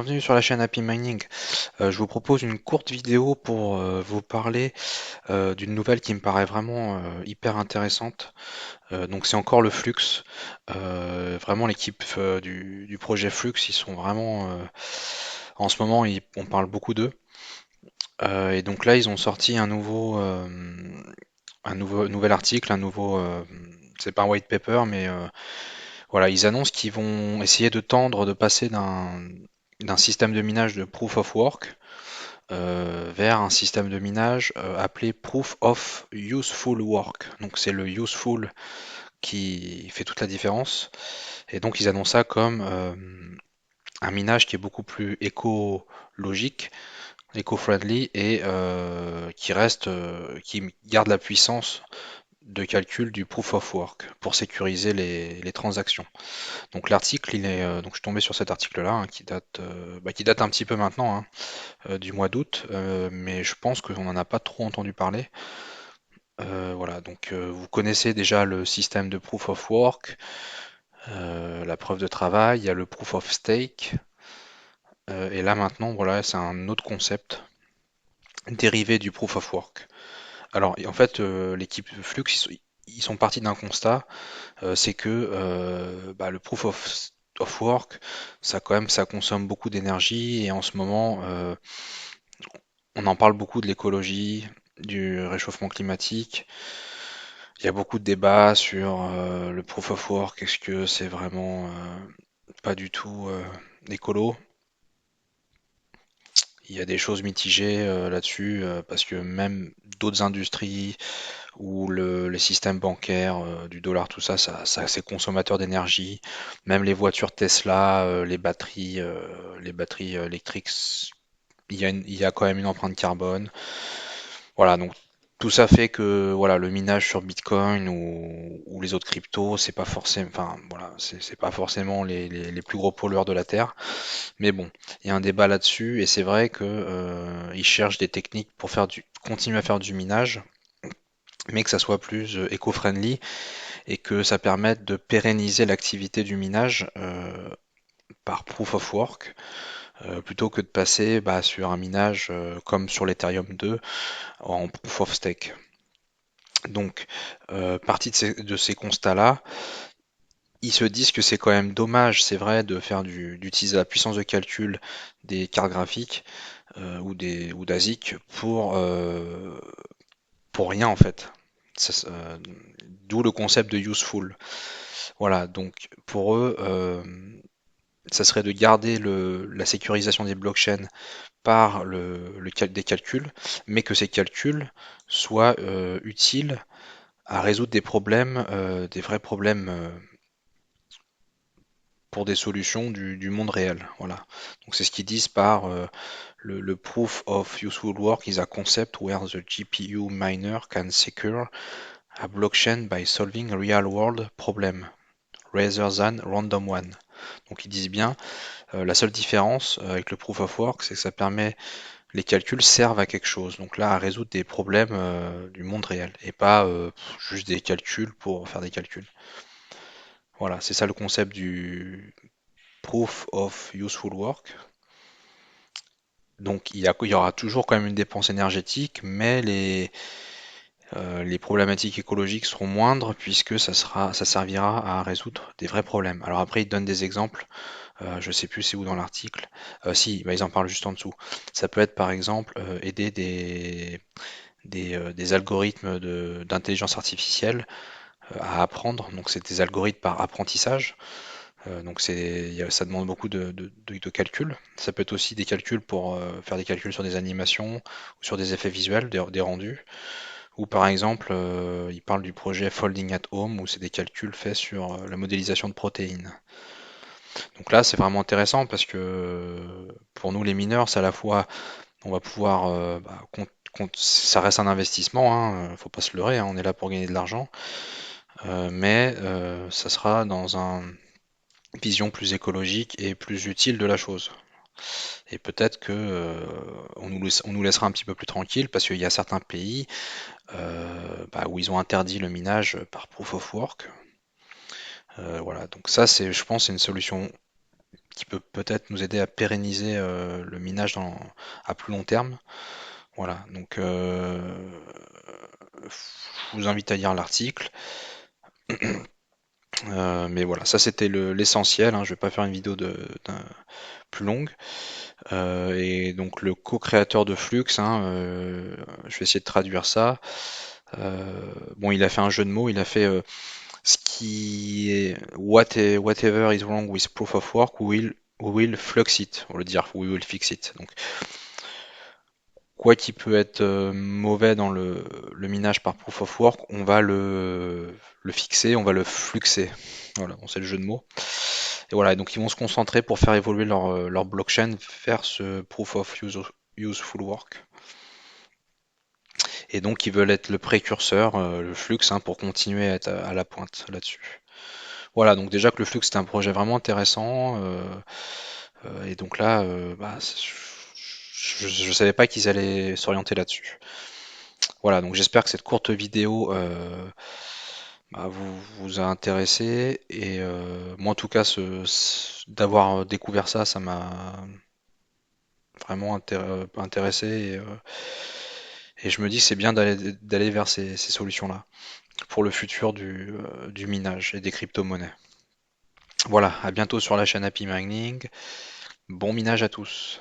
bienvenue sur la chaîne Happy Mining. Je vous propose une courte vidéo pour vous parler d'une nouvelle qui me paraît vraiment hyper intéressante. Donc c'est encore le Flux. Vraiment l'équipe du projet Flux, ils sont vraiment en ce moment, on parle beaucoup d'eux. Et donc là, ils ont sorti un nouvel article, c'est pas un white paper, mais voilà, ils annoncent qu'ils vont essayer de tendre, de passer d'un système de minage de Proof of Work vers un système de minage appelé Proof of Useful Work. Donc c'est le useful qui fait toute la différence. Et donc ils annoncent ça comme un minage qui est beaucoup plus écologique, éco-friendly et qui garde la puissance de calcul du proof of work pour sécuriser les transactions. Donc l'article, donc je suis tombé sur cet article-là hein, qui date un petit peu maintenant, hein, du mois d'août, mais je pense qu'on n'en a pas trop entendu parler. Voilà, donc vous connaissez déjà le système de proof of work, la preuve de travail, il y a le proof of stake, et là maintenant, voilà, c'est un autre concept dérivé du proof of work. Alors, en fait, l'équipe Flux, ils sont partis d'un constat, c'est que le proof of work, ça quand même, ça consomme beaucoup d'énergie et en ce moment, on en parle beaucoup de l'écologie, du réchauffement climatique. Il y a beaucoup de débats sur le proof of work. Est-ce que c'est vraiment pas du tout écolo? Il y a des choses mitigées là-dessus parce que même d'autres industries ou les systèmes bancaires, du dollar, tout ça, c'est consommateur d'énergie. Même les voitures Tesla, les batteries électriques, il y a quand même une empreinte carbone. Voilà, donc tout ça fait que voilà, le minage sur Bitcoin ou les autres cryptos, c'est pas forcément, enfin voilà, c'est pas forcément les plus gros pollueurs de la Terre. Mais bon, il y a un débat là-dessus et c'est vrai que ils cherchent des techniques pour continuer à faire du minage, mais que ça soit plus éco-friendly et que ça permette de pérenniser l'activité du minage par proof of work, plutôt que de passer sur un minage comme sur l'Ethereum 2 en proof of stake. Donc, partie de ces constats-là, ils se disent que c'est quand même dommage, c'est vrai, d'utiliser la puissance de calcul des cartes graphiques ou d'ASIC pour rien en fait. D'où le concept de useful. Voilà, donc pour eux, ça serait de garder la sécurisation des blockchains par des calculs, mais que ces calculs soient utiles à résoudre des problèmes, des vrais problèmes pour des solutions du monde réel. Voilà. Donc c'est ce qu'ils disent par le proof of useful work is a concept where the GPU miner can secure a blockchain by solving a real world problem rather than random one. Donc ils disent bien, la seule différence avec le proof of work, c'est que ça permet, les calculs servent à quelque chose. Donc là, à résoudre des problèmes du monde réel et pas juste des calculs pour faire des calculs. Voilà, c'est ça le concept du proof of useful work. Donc il y aura toujours quand même une dépense énergétique, mais les problématiques écologiques seront moindres puisque ça servira à résoudre des vrais problèmes. Alors après, ils donnent des exemples, je sais plus c'est où dans l'article. Si, ils en parlent juste en dessous. Ça peut être par exemple aider des algorithmes d'intelligence artificielle à apprendre. Donc c'est des algorithmes par apprentissage. Donc ça demande beaucoup de calculs. Ça peut être aussi des calculs pour faire des calculs sur des animations ou sur des effets visuels, des rendus. Ou par exemple, il parle du projet Folding at Home où c'est des calculs faits sur la modélisation de protéines. Donc là, c'est vraiment intéressant parce que pour nous les mineurs, c'est à la fois, on va pouvoir, ça reste un investissement, hein, faut pas se leurrer, hein, on est là pour gagner de l'argent, mais ça sera dans une vision plus écologique et plus utile de la chose. Et peut-être que on nous laissera un petit peu plus tranquille parce qu'il y a certains pays où ils ont interdit le minage par proof of work. Voilà, donc ça, je pense, c'est une solution qui peut peut-être nous aider à pérenniser le minage à plus long terme. Voilà, donc je vous invite à lire l'article. Mais voilà, ça c'était l'essentiel, hein. Je vais pas faire une vidéo plus longue. Et donc le co-créateur de Flux, hein, je vais essayer de traduire ça. Bon, il a fait un jeu de mots, il a fait ce qui est whatever is wrong with proof of work, we will flux it, on va le dire, we will fix it. Donc quoi qui peut être mauvais dans le minage par proof of work, on va le fixer, on va le fluxer. Voilà, bon, c'est le jeu de mots. Et voilà, donc ils vont se concentrer pour faire évoluer leur blockchain vers ce proof of useful work. Et donc ils veulent être le précurseur, le Flux, hein, pour continuer à être à la pointe là-dessus. Voilà, donc déjà que le Flux c'était un projet vraiment intéressant, et donc là, bah, je savais pas qu'ils allaient s'orienter là-dessus. Voilà, donc j'espère que cette courte vidéo bah, vous a intéressé, et moi en tout cas, d'avoir découvert ça, ça m'a vraiment intéressé, et je me dis que c'est bien d'aller vers ces solutions-là pour le futur du minage et des crypto-monnaies. Voilà, à bientôt sur la chaîne Happy Mining. Bon minage à tous.